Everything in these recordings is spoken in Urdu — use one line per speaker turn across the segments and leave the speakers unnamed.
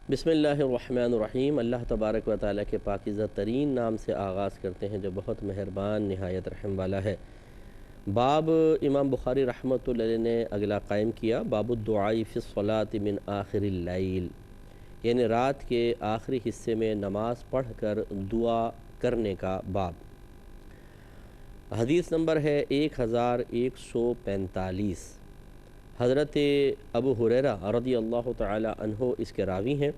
بسم اللہ الرحمن الرحیم۔ اللہ تبارک و تعالیٰ کے پاکیزہ ترین نام سے آغاز کرتے ہیں جو بہت مہربان نہایت رحم والا ہے۔ باب امام بخاری رحمۃ اللہ علیہ نے اگلا قائم کیا، باب الدعاء فی الصلاۃ من آخر اللیل، یعنی رات کے آخری حصے میں نماز پڑھ کر دعا کرنے کا باب۔ حدیث نمبر ہے 1145۔ حضرت ابو ہریرہ رضی اللہ تعالی عنہ اس کے راوی ہیں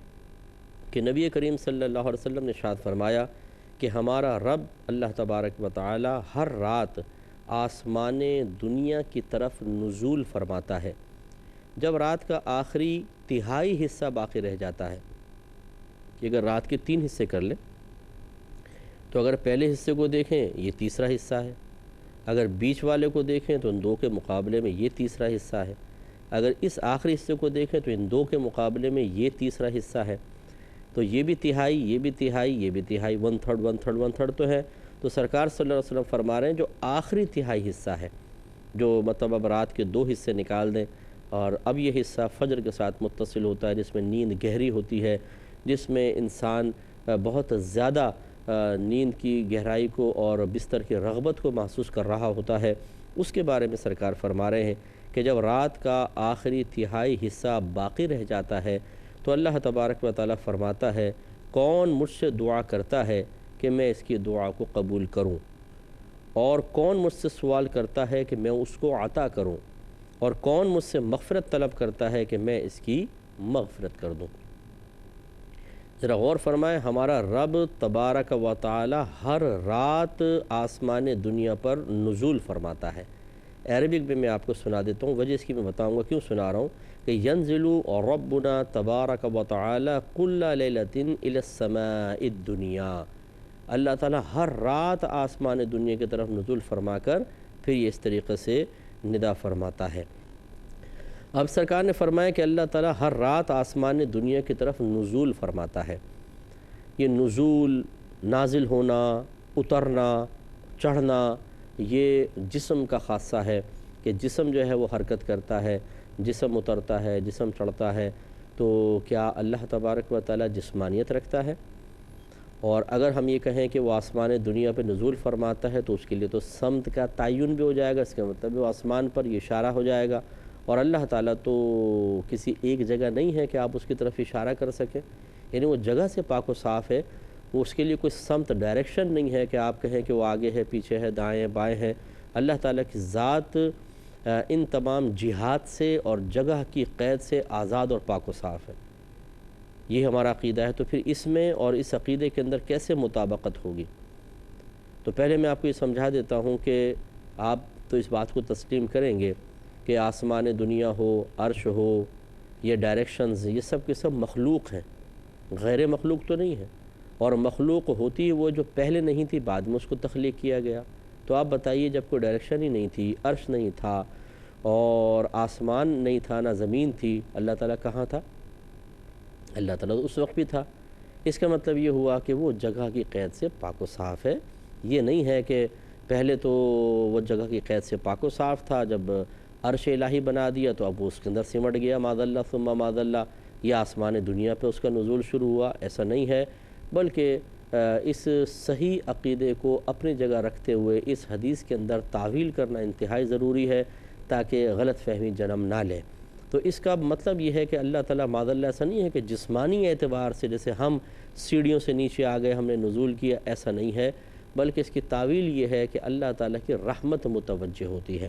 کہ نبی کریم صلی اللہ علیہ وسلم نے ارشاد فرمایا کہ ہمارا رب اللہ تبارک و تعالی ہر رات آسمان دنیا کی طرف نزول فرماتا ہے جب رات کا آخری تہائی حصہ باقی رہ جاتا ہے۔ کہ اگر رات کے 3 حصے کر لیں تو اگر پہلے حصے کو دیکھیں یہ تیسرا حصہ ہے، اگر بیچ والے کو دیکھیں تو ان 2 کے مقابلے میں یہ تیسرا حصہ ہے، اگر اس آخری حصے کو دیکھیں تو ان 2 کے مقابلے میں یہ تیسرا حصہ ہے، تو یہ بھی تہائی، یہ بھی تہائی، یہ بھی تہائی، 1/3 تو ہے۔ تو سرکار صلی اللہ علیہ وسلم فرما رہے ہیں جو آخری تہائی حصہ ہے، جو مطلب اب رات کے 2 حصے نکال دیں اور اب یہ حصہ فجر کے ساتھ متصل ہوتا ہے، جس میں نیند گہری ہوتی ہے، جس میں انسان بہت زیادہ نیند کی گہرائی کو اور بستر کی رغبت کو محسوس کر رہا ہوتا ہے، اس کے بارے میں سرکار فرما رہے ہیں کہ جب رات کا آخری تہائی حصہ باقی رہ جاتا ہے تو اللہ تبارک و تعالیٰ فرماتا ہے کون مجھ سے دعا کرتا ہے کہ میں اس کی دعا کو قبول کروں، اور کون مجھ سے سوال کرتا ہے کہ میں اس کو عطا کروں، اور کون مجھ سے مغفرت طلب کرتا ہے کہ میں اس کی مغفرت کر دوں۔ ذرا غور فرمائیں، ہمارا رب تبارک و تعالی ہر رات آسمان دنیا پر نزول فرماتا ہے۔ عربک میں آپ کو سنا دیتا ہوں، وجہ اس کی میں بتاؤں گا کیوں سنا رہا ہوں کہ ینزل ربنا تبارک و تعالی کل لیلۃ الی السماء الدنیا، اللہ تعالیٰ ہر رات آسمان دنیا کی طرف نزول فرما کر پھر یہ اس طریقے سے ندا فرماتا ہے۔ اب سرکار نے فرمایا کہ اللہ تعالیٰ ہر رات آسمان دنیا کی طرف نزول فرماتا ہے۔ یہ نزول، نازل ہونا، اترنا، چڑھنا، یہ جسم کا خاصہ ہے کہ جسم جو ہے وہ حرکت کرتا ہے، جسم اترتا ہے، جسم چڑھتا ہے۔ تو کیا اللہ تبارک و تعالیٰ جسمانیت رکھتا ہے؟ اور اگر ہم یہ کہیں کہ وہ آسمان دنیا پہ نزول فرماتا ہے تو اس کے لیے تو سمت کا تعین بھی ہو جائے گا، اس کا مطلب وہ آسمان پر یہ اشارہ ہو جائے گا، اور اللہ تعالیٰ تو کسی ایک جگہ نہیں ہے کہ آپ اس کی طرف اشارہ کر سکیں، یعنی وہ جگہ سے پاک و صاف ہے، وہ اس کے لیے کوئی سمت ڈائریکشن نہیں ہے کہ آپ کہیں کہ وہ آگے ہے، پیچھے ہے، دائیں بائیں ہے۔ اللہ تعالیٰ کی ذات ان تمام جہات سے اور جگہ کی قید سے آزاد اور پاک و صاف ہے۔ یہ ہمارا عقیدہ ہے۔ تو پھر اس میں اور اس عقیدے کے اندر کیسے مطابقت ہوگی؟ تو پہلے میں آپ کو یہ سمجھا دیتا ہوں کہ آپ تو اس بات کو تسلیم کریں گے کہ آسمان دنیا ہو، عرش ہو، یہ ڈائریکشنز، یہ سب کے سب مخلوق ہیں، غیر مخلوق تو نہیں ہے، اور مخلوق ہوتی ہے وہ جو پہلے نہیں تھی، بعد میں اس کو تخلیق کیا گیا۔ تو آپ بتائیے جب کوئی ڈائریکشن ہی نہیں تھی، عرش نہیں تھا اور آسمان نہیں تھا، نہ زمین تھی، اللہ تعالیٰ کہاں تھا؟ اللہ تعالیٰ اس وقت بھی تھا۔ اس کا مطلب یہ ہوا کہ وہ جگہ کی قید سے پاک و صاف ہے۔ یہ نہیں ہے کہ پہلے تو وہ جگہ کی قید سے پاک و صاف تھا، جب عرش الہی بنا دیا تو اب وہ اس کے اندر سمٹ گیا، معاذ اللہ ثم معاذ اللہ، یہ آسمان دنیا پہ اس کا نزول شروع ہوا، ایسا نہیں ہے۔ بلکہ اس صحیح عقیدے کو اپنی جگہ رکھتے ہوئے اس حدیث کے اندر تعویل کرنا انتہائی ضروری ہے تاکہ غلط فہمی جنم نہ لے۔ تو اس کا مطلب یہ ہے کہ اللہ تعالیٰ معاذ اللہ ایسا نہیں ہے کہ جسمانی اعتبار سے جیسے ہم سیڑھیوں سے نیچے آ گئے، ہم نے نزول کیا، ایسا نہیں ہے، بلکہ اس کی تعویل یہ ہے کہ اللہ تعالیٰ کی رحمت متوجہ ہوتی ہے۔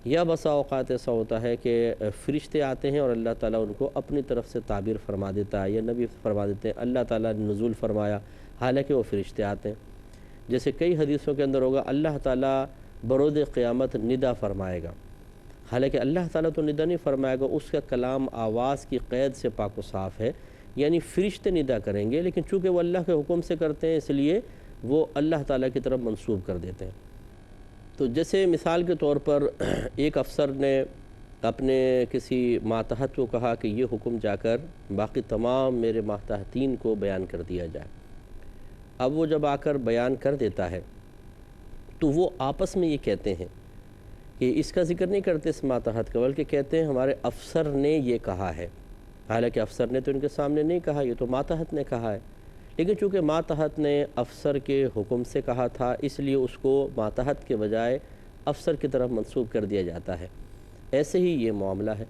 یا بسا اوقات ایسا ہوتا ہے کہ فرشتے آتے ہیں اور اللہ تعالیٰ ان کو اپنی طرف سے تعبیر فرما دیتا ہے، یا نبی فرما دیتے ہیں اللہ تعالیٰ نے نزول فرمایا، حالانکہ وہ فرشتے آتے ہیں۔ جیسے کئی حدیثوں کے اندر ہوگا اللہ تعالیٰ برود قیامت ندا فرمائے گا، حالانکہ اللہ تعالیٰ تو ندا نہیں فرمائے گا، اس کا کلام آواز کی قید سے پاک و صاف ہے، یعنی فرشتے ندا کریں گے، لیکن چونکہ وہ اللہ کے حکم سے کرتے ہیں اس لیے وہ اللہ تعالیٰ کی طرف منسوب کر دیتے ہیں۔ تو جیسے مثال کے طور پر ایک افسر نے اپنے کسی ماتحت کو کہا کہ یہ حکم جا کر باقی تمام میرے ماتحتین کو بیان کر دیا جائے۔ اب وہ جب آ کر بیان کر دیتا ہے تو وہ آپس میں یہ کہتے ہیں کہ اس کا ذکر نہیں کرتے اس ماتحت کا، بلکہ کہتے ہیں ہمارے افسر نے یہ کہا ہے، حالانکہ افسر نے تو ان کے سامنے نہیں کہا، یہ تو ماتحت نے کہا ہے، لیکن چونکہ ماتحت نے افسر کے حکم سے کہا تھا اس لیے اس کو ماتحت کے بجائے افسر کی طرف منسوب کر دیا جاتا ہے۔ ایسے ہی یہ معاملہ ہے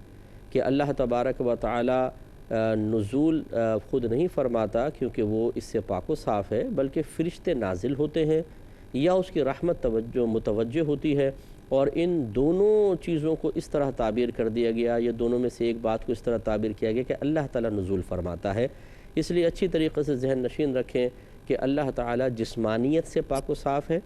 کہ اللہ تبارک و تعالی نزول خود نہیں فرماتا کیونکہ وہ اس سے پاک و صاف ہے، بلکہ فرشتے نازل ہوتے ہیں یا اس کی رحمت متوجہ ہوتی ہے، اور ان دونوں چیزوں کو اس طرح تعبیر کر دیا گیا، یہ دونوں میں سے ایک بات کو اس طرح تعبیر کیا گیا کہ اللہ تعالیٰ نزول فرماتا ہے۔ اس لیے اچھی طریقے سے ذہن نشین رکھیں کہ اللہ تعالیٰ جسمانیت سے پاک و صاف ہے۔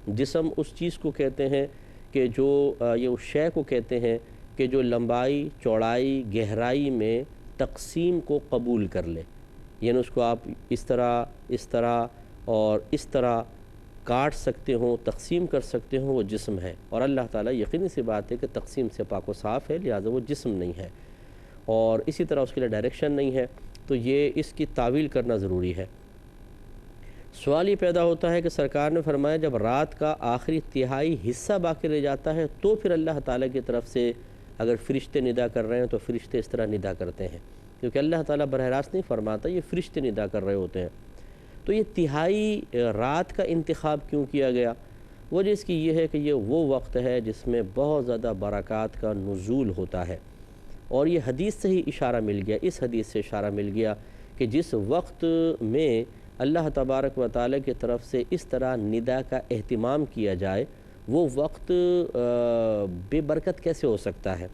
جسم اس چیز کو کہتے ہیں کہ جو یہ اس شے کو کہتے ہیں کہ جو لمبائی، چوڑائی، گہرائی میں تقسیم کو قبول کر لے، یعنی اس کو آپ اس طرح اور اس طرح کاٹ سکتے ہوں، تقسیم کر سکتے ہوں، وہ جسم ہے۔ اور اللہ تعالیٰ یقینی سی بات ہے کہ تقسیم سے پاک و صاف ہے، لہٰذا وہ جسم نہیں ہے، اور اسی طرح اس کے لیے ڈائریکشن نہیں ہے، تو یہ اس کی تعویل کرنا ضروری ہے۔ سوال یہ پیدا ہوتا ہے کہ سرکار نے فرمایا جب رات کا آخری تہائی حصہ باقی رہ جاتا ہے تو پھر اللہ تعالیٰ کی طرف سے اگر فرشتے ندا کر رہے ہیں تو فرشتے اس طرح ندا کرتے ہیں، کیونکہ اللہ تعالیٰ براہ راست نہیں فرماتا، یہ فرشتے ندا کر رہے ہوتے ہیں۔ تو یہ تہائی رات کا انتخاب کیوں کیا گیا؟ وجہ اس کی یہ ہے کہ یہ وہ وقت ہے جس میں بہت زیادہ برکات کا نزول ہوتا ہے، اور یہ حدیث سے ہی اشارہ مل گیا، اس حدیث سے اشارہ مل گیا کہ جس وقت میں اللہ تبارک و تعالیٰ کی طرف سے اس طرح ندا کا اہتمام کیا جائے وہ وقت بے برکت کیسے ہو سکتا ہے،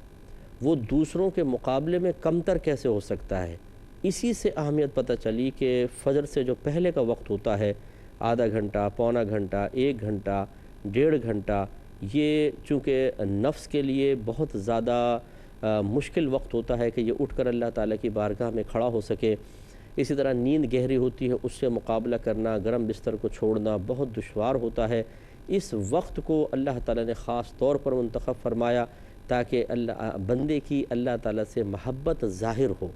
وہ دوسروں کے مقابلے میں کمتر کیسے ہو سکتا ہے۔ اسی سے اہمیت پتہ چلی کہ فجر سے جو پہلے کا وقت ہوتا ہے، آدھا گھنٹہ، پونا گھنٹہ، 1 گھنٹہ، 1.5 گھنٹہ، یہ چونکہ نفس کے لیے بہت زیادہ مشکل وقت ہوتا ہے کہ یہ اٹھ کر اللہ تعالیٰ کی بارگاہ میں کھڑا ہو سکے۔ اسی طرح نیند گہری ہوتی ہے، اس سے مقابلہ کرنا، گرم بستر کو چھوڑنا بہت دشوار ہوتا ہے۔ اس وقت کو اللہ تعالیٰ نے خاص طور پر منتخب فرمایا تاکہ بندے کی اللہ تعالیٰ سے محبت ظاہر ہو،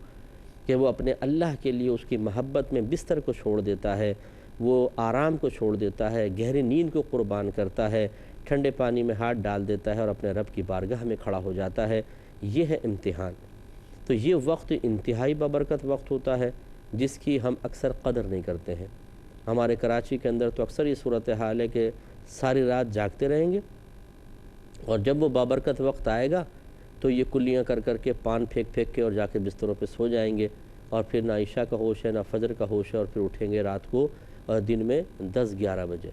کہ وہ اپنے اللہ کے لیے اس کی محبت میں بستر کو چھوڑ دیتا ہے، وہ آرام کو چھوڑ دیتا ہے، گہری نیند کو قربان کرتا ہے، ٹھنڈے پانی میں ہاتھ ڈال دیتا ہے اور اپنے رب کی بارگاہ میں کھڑا ہو جاتا ہے۔ یہ ہے امتحان۔ تو یہ وقت انتہائی بابرکت وقت ہوتا ہے جس کی ہم اکثر قدر نہیں کرتے ہیں۔ ہمارے کراچی کے اندر تو اکثر یہ صورتحال ہے کہ ساری رات جاگتے رہیں گے، اور جب وہ بابرکت وقت آئے گا تو یہ کلیاں کر کر کے پان پھینک کے اور جا کے بستروں پہ سو جائیں گے، اور پھر نہ عشاء کا ہوش ہے نہ فجر کا ہوش ہے، اور پھر اٹھیں گے رات کو دن میں 10-11 بجے،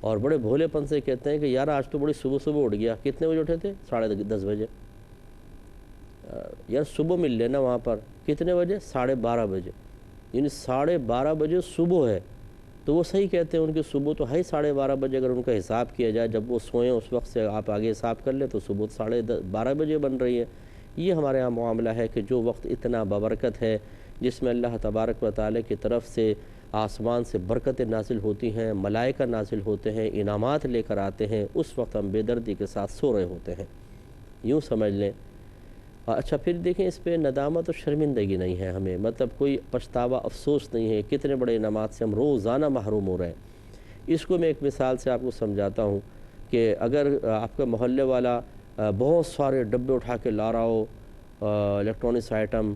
اور بڑے بھولے پن سے کہتے ہیں کہ یار آج تو بڑی صبح اٹھ گیا۔ کتنے بجے اٹھے تھے؟ 10:30 بجے۔ یار صبح مل لینا وہاں پر، کتنے بجے؟ 12:30 بجے، یعنی 12:30 بجے صبح ہے، تو وہ صحیح کہتے ہیں، ان کی صبح تو ہے 12:30 بجے۔ اگر ان کا حساب کیا جائے جب وہ سوئیں اس وقت سے آپ آگے حساب کر لیں تو صبح 12:30 بجے بن رہی ہے۔ یہ ہمارے ہاں معاملہ ہے کہ جو وقت اتنا بابرکت ہے، جس میں اللہ تبارک و تعالیٰ کی طرف سے آسمان سے برکتیں نازل ہوتی ہیں، ملائکہ نازل ہوتے ہیں، انعامات لے کر آتے ہیں، اس وقت ہم بے دردی کے ساتھ سو رہے ہوتے ہیں، یوں سمجھ لیں۔ اچھا پھر دیکھیں اس پہ ندامت و شرمندگی نہیں ہے ہمیں، مطلب کوئی پچھتاوا افسوس نہیں ہے، کتنے بڑے انعامات سے ہم روزانہ محروم ہو رہے ہیں۔ اس کو میں ایک مثال سے آپ کو سمجھاتا ہوں کہ اگر آپ کا محلے والا بہت سارے ڈبے اٹھا کے لا رہا ہو الیکٹرانکس آئٹم،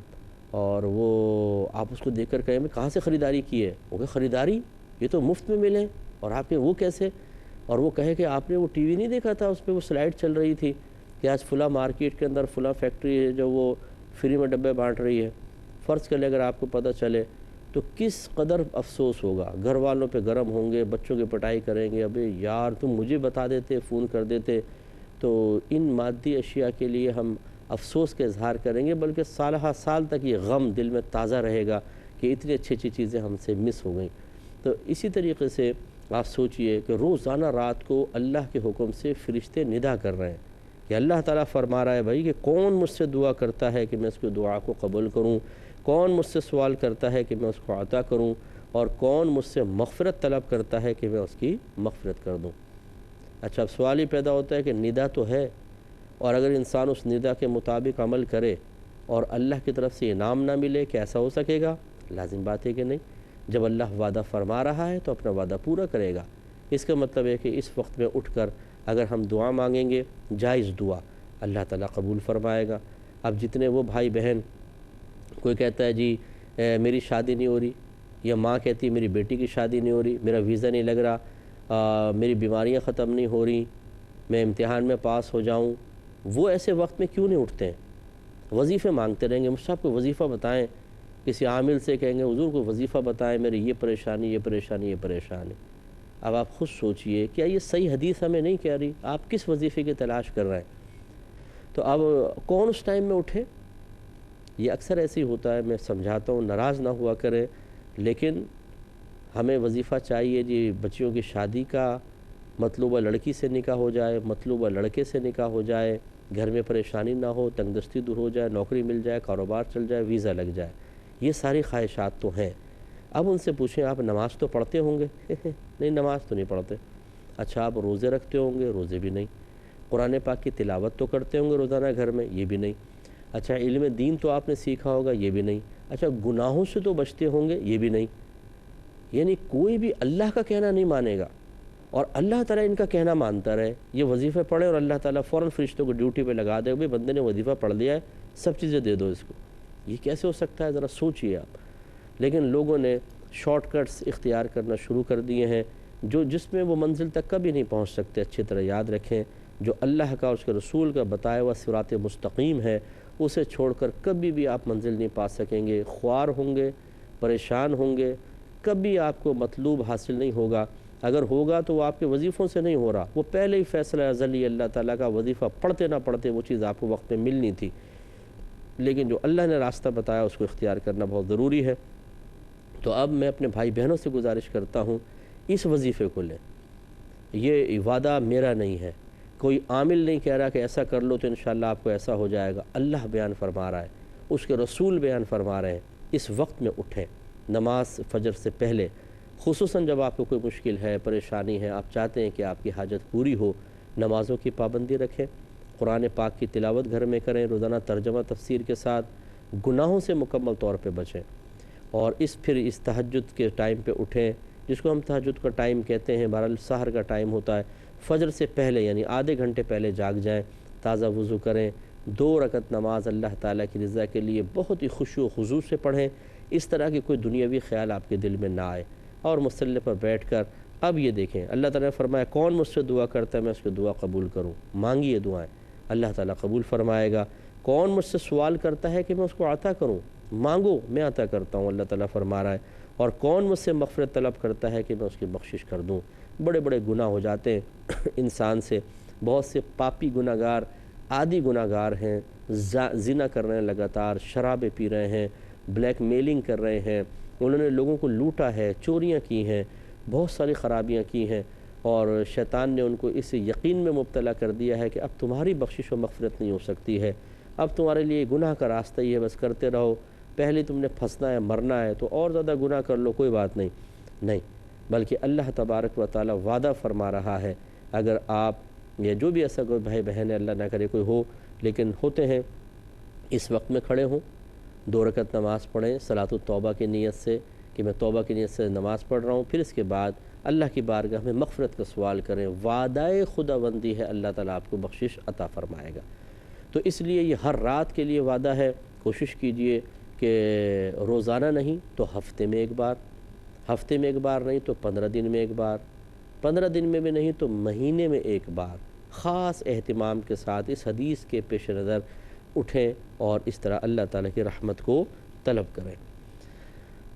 اور وہ آپ اس کو دیکھ کر کہیں میں کہاں سے خریداری کی ہے، وہ کہ خریداری یہ تو مفت میں ملے، اور آپ کے وہ کیسے، اور وہ کہے کہ آپ نے وہ ٹی وی نہیں دیکھا تھا، اس پہ وہ سلائیڈ چل رہی تھی کہ آج فلاں مارکیٹ کے اندر فلاں فیکٹری ہے جو وہ فری میں ڈبے بانٹ رہی ہے۔ فرض کر لیں اگر آپ کو پتہ چلے تو کس قدر افسوس ہوگا، گھر والوں پہ گرم ہوں گے، بچوں کی پٹائی کریں گے، ابے یار تم مجھے بتا دیتے، فون کر دیتے۔ تو ان مادی اشیاء کے لیے ہم افسوس کا اظہار کریں گے، بلکہ سالہ سال تک یہ غم دل میں تازہ رہے گا کہ اتنی اچھی اچھی چیزیں ہم سے مس ہو گئیں۔ تو اسی طریقے سے آپ سوچئے کہ روزانہ رات کو اللہ کے حکم سے فرشتے ندا کر رہے ہیں کہ اللہ تعالیٰ فرما رہا ہے بھائی کہ کون مجھ سے دعا کرتا ہے کہ میں اس کی دعا کو قبول کروں، کون مجھ سے سوال کرتا ہے کہ میں اس کو عطا کروں، اور کون مجھ سے مغفرت طلب کرتا ہے کہ میں اس کی مغفرت کر دوں۔ اچھا اب سوال ہی پیدا ہوتا ہے کہ ندا تو ہے، اور اگر انسان اس ندا کے مطابق عمل کرے اور اللہ کی طرف سے انعام نہ ملے، کہ ایسا ہو سکے گا؟ لازم بات ہے کہ نہیں۔ جب اللہ وعدہ فرما رہا ہے تو اپنا وعدہ پورا کرے گا۔ اس کا مطلب ہے کہ اس وقت میں اٹھ کر اگر ہم دعا مانگیں گے، جائز دعا، اللہ تعالیٰ قبول فرمائے گا۔ اب جتنے وہ بھائی بہن کوئی کہتا ہے جی میری شادی نہیں ہو رہی، یا ماں کہتی ہے میری بیٹی کی شادی نہیں ہو رہی، میرا ویزا نہیں لگ رہا، میری بیماریاں ختم نہیں ہو رہی، میں امتحان میں پاس ہو جاؤں۔ وہ ایسے وقت میں کیوں نہیں اٹھتے ہیں؟ وظیفے مانگتے رہیں گے، مجھ صاحب کو وظیفہ بتائیں، کسی عامل سے کہیں گے حضور کو وظیفہ بتائیں، میری یہ پریشانی، یہ پریشانی، یہ پریشانی۔ اب آپ خود سوچئے، کیا یہ صحیح حدیث ہمیں نہیں کہہ رہی؟ آپ کس وظیفے کی تلاش کر رہے ہیں؟ تو اب کون اس ٹائم میں اٹھے؟ یہ اکثر ایسے ہی ہوتا ہے، میں سمجھاتا ہوں، ناراض نہ ہوا کریں، لیکن ہمیں وظیفہ چاہیے جی بچیوں کی شادی کا، مطلوبہ لڑکی سے نکاح ہو جائے، مطلوبہ لڑکے سے نکاح ہو جائے، گھر میں پریشانی نہ ہو، تنگ دستی دور ہو جائے، نوکری مل جائے، کاروبار چل جائے، ویزا لگ جائے، یہ ساری خواہشات تو ہیں۔ اب ان سے پوچھیں آپ نماز تو پڑھتے ہوں گے؟ نہیں، نماز تو نہیں پڑھتے۔ اچھا آپ روزے رکھتے ہوں گے؟ روزے بھی نہیں۔ قرآن پاک کی تلاوت تو کرتے ہوں گے روزانہ گھر میں؟ یہ بھی نہیں۔ اچھا علم دین تو آپ نے سیکھا ہوگا؟ یہ بھی نہیں۔ اچھا گناہوں سے تو بچتے ہوں گے؟ یہ بھی نہیں۔ یعنی کوئی بھی اللہ کا کہنا نہیں مانے گا، اور اللہ تعالیٰ ان کا کہنا مانتا رہے، یہ وظیفہ پڑھے اور اللہ تعالیٰ فوراً فرشتوں کو ڈیوٹی پہ لگا دے، بھئی بندے نے وظیفہ پڑھ لیا ہے، سب چیزیں دے دو اس کو۔ یہ کیسے ہو سکتا ہے؟ ذرا سوچئے آپ۔ لیکن لوگوں نے شارٹ کٹس اختیار کرنا شروع کر دیے ہیں، جس میں وہ منزل تک کبھی نہیں پہنچ سکتے۔ اچھی طرح یاد رکھیں، جو اللہ کا اس کے رسول کا بتایا ہوا صراط مستقیم ہے، اسے چھوڑ کر کبھی بھی آپ منزل نہیں پا سکیں گے۔ خوار ہوں گے، پریشان ہوں گے، کبھی آپ کو مطلوب حاصل نہیں ہوگا۔ اگر ہوگا تو وہ آپ کے وظیفوں سے نہیں ہو رہا، وہ پہلے ہی فیصلہ ازلی اللہ تعالیٰ کا، وظیفہ پڑھتے نہ پڑھتے وہ چیز آپ کو وقت میں ملنی تھی۔ لیکن جو اللہ نے راستہ بتایا اس کو اختیار کرنا بہت ضروری ہے۔ تو اب میں اپنے بھائی بہنوں سے گزارش کرتا ہوں، اس وظیفے کو لیں۔ یہ وعدہ میرا نہیں ہے، کوئی عامل نہیں کہہ رہا کہ ایسا کر لو تو انشاءاللہ آپ کو ایسا ہو جائے گا۔ اللہ بیان فرما رہا ہے، اس کے رسول بیان فرما رہے ہیں، اس وقت میں اٹھیں نماز فجر سے پہلے، خصوصاً جب آپ کو کوئی مشکل ہے، پریشانی ہے، آپ چاہتے ہیں کہ آپ کی حاجت پوری ہو، نمازوں کی پابندی رکھیں، قرآن پاک کی تلاوت گھر میں کریں، روزانہ ترجمہ تفسیر کے ساتھ، گناہوں سے مکمل طور پہ بچیں، اور پھر اس تہجد کے ٹائم پہ اٹھیں، جس کو ہم تہجد کا ٹائم کہتے ہیں، بہرحال سحر کا ٹائم ہوتا ہے، فجر سے پہلے یعنی آدھے گھنٹے پہلے جاگ جائیں، تازہ وضو کریں، 2 رکعت نماز اللہ تعالیٰ کی رضا کے لیے بہت ہی خشوع و خضوع سے پڑھیں، اس طرح کی کوئی دنیاوی خیال آپ کے دل میں نہ آئے، اور مصلی پر بیٹھ کر اب یہ دیکھیں، اللہ تعالیٰ نے فرمایا کون مجھ سے دعا کرتا ہے میں اس کی دعا قبول کروں، مانگیے دعائیں، اللہ تعالیٰ قبول فرمائے گا۔ کون مجھ سے سوال کرتا ہے کہ میں اس کو عطا کروں، مانگو میں عطا کرتا ہوں، اللہ تعالیٰ فرما رہا ہے۔ اور کون مجھ سے مغفرت طلب کرتا ہے کہ میں اس کی بخشش کر دوں۔ بڑے بڑے گناہ ہو جاتے ہیں انسان سے، بہت سے پاپی گناہ گار، عادی گناہ گار ہیں، زنا کر رہے ہیں، لگاتار شرابیں پی رہے ہیں، بلیک میلنگ کر رہے ہیں، انہوں نے لوگوں کو لوٹا ہے، چوریاں کی ہیں، بہت ساری خرابیاں کی ہیں، اور شیطان نے ان کو اس یقین میں مبتلا کر دیا ہے کہ اب تمہاری بخشش و مغفرت نہیں ہو سکتی ہے، اب تمہارے لیے گناہ کا راستہ ہی ہے، بس کرتے رہو، پہلے تم نے پھنسنا ہے، مرنا ہے تو اور زیادہ گناہ کر لو، کوئی بات نہیں، بلکہ اللہ تبارک و تعالی وعدہ فرما رہا ہے، اگر آپ یا جو بھی ایسا کوئی بھائی بہن ہے، اللہ نہ کرے کوئی ہو لیکن ہوتے ہیں، اس وقت میں کھڑے ہوں، 2 رکعت نماز پڑھیں صلاۃ التوبہ کی نیت سے کہ میں توبہ کی نیت سے نماز پڑھ رہا ہوں، پھر اس کے بعد اللہ کی بارگاہ میں مغفرت کا سوال کریں، وعدہ خداوندی ہے، اللہ تعالیٰ آپ کو بخشش عطا فرمائے گا۔ تو اس لیے یہ ہر رات کے لیے وعدہ ہے، کوشش کیجئے کہ روزانہ نہیں تو ہفتے میں ایک بار، ہفتے میں ایک بار نہیں تو 15 دن میں ایک بار، 15 دن میں بھی نہیں تو مہینے میں ایک بار، خاص اہتمام کے ساتھ اس حدیث کے پیش نظر اٹھیں اور اس طرح اللہ تعالیٰ کی رحمت کو طلب کریں۔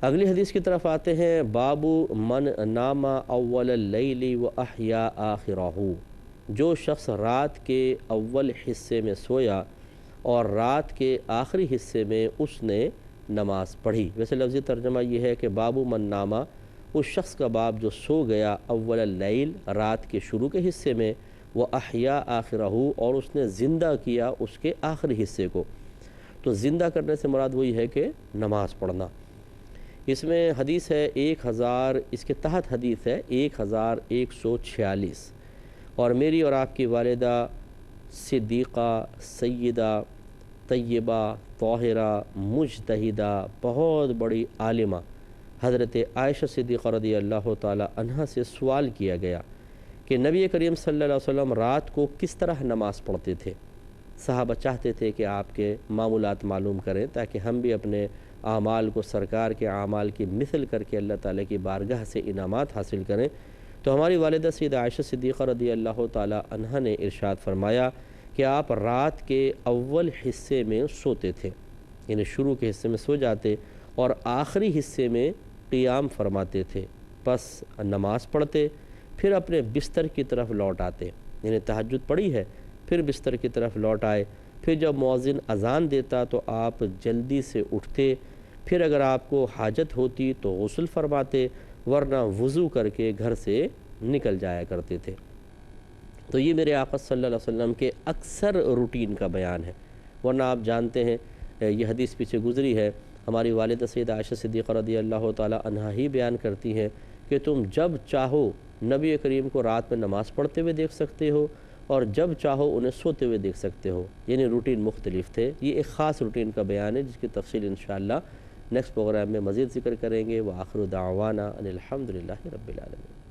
اگلی حدیث کی طرف آتے ہیں، باب من نام اول اللیل و احیا آخرہ، جو شخص رات کے اول حصے میں سویا اور رات کے آخری حصے میں اس نے نماز پڑھی۔ ویسے لفظی ترجمہ یہ ہے کہ باب من نامہ، اس شخص کا باب جو سو گیا اول اللیل، رات کے شروع کے حصے میں، وہ احیا آخرہ، اور اس نے زندہ کیا اس کے آخری حصے کو۔ تو زندہ کرنے سے مراد وہی ہے کہ نماز پڑھنا۔ اس میں حدیث ہے 1000، اس کے تحت حدیث ہے 1146، اور میری اور آپ کی والدہ صدیقہ، سیدہ، طیبہ، طاہرہ، مجتہدہ، بہت بڑی عالمہ حضرت عائشہ صدیقہ رضی اللہ تعالی عنہا سے سوال کیا گیا کہ نبی کریم صلی اللہ علیہ وسلم رات کو کس طرح نماز پڑھتے تھے، صحابہ چاہتے تھے کہ آپ کے معمولات معلوم کریں تاکہ ہم بھی اپنے اعمال کو سرکار کے اعمال کی مثل کر کے اللہ تعالیٰ کی بارگاہ سے انعامات حاصل کریں۔ تو ہماری والدہ سیدہ عائشہ صدیقہ رضی اللہ تعالیٰ عنہا نے ارشاد فرمایا کہ آپ رات کے اول حصے میں سوتے تھے، یعنی شروع کے حصے میں سو جاتے اور آخری حصے میں قیام فرماتے تھے، پس نماز پڑھتے، پھر اپنے بستر کی طرف لوٹ آتے، یعنی تہجد پڑھی ہے پھر بستر کی طرف لوٹ آئے، پھر جب مؤذن اذان دیتا تو آپ جلدی سے اٹھتے، پھر اگر آپ کو حاجت ہوتی تو غسل فرماتے، ورنہ وضو کر کے گھر سے نکل جایا کرتے تھے۔ تو یہ میرے آقا صلی اللہ علیہ وسلم کے اکثر روٹین کا بیان ہے، ورنہ آپ جانتے ہیں یہ حدیث پیچھے گزری ہے، ہماری والدہ سیدہ عائشہ صدیقہ رضی اللہ تعالیٰ عنہا ہی بیان کرتی ہیں کہ تم جب چاہو نبی کریم کو رات میں نماز پڑھتے ہوئے دیکھ سکتے ہو اور جب چاہو انہیں سوتے ہوئے دیکھ سکتے ہو، یعنی روٹین مختلف تھے۔ یہ ایک خاص روٹین کا بیان ہے جس کی تفصیل انشاءاللہ نیکسٹ پروگرام میں مزید ذکر کریں گے۔ وآخر دعوانا ان الحمد للہ رب العالمین۔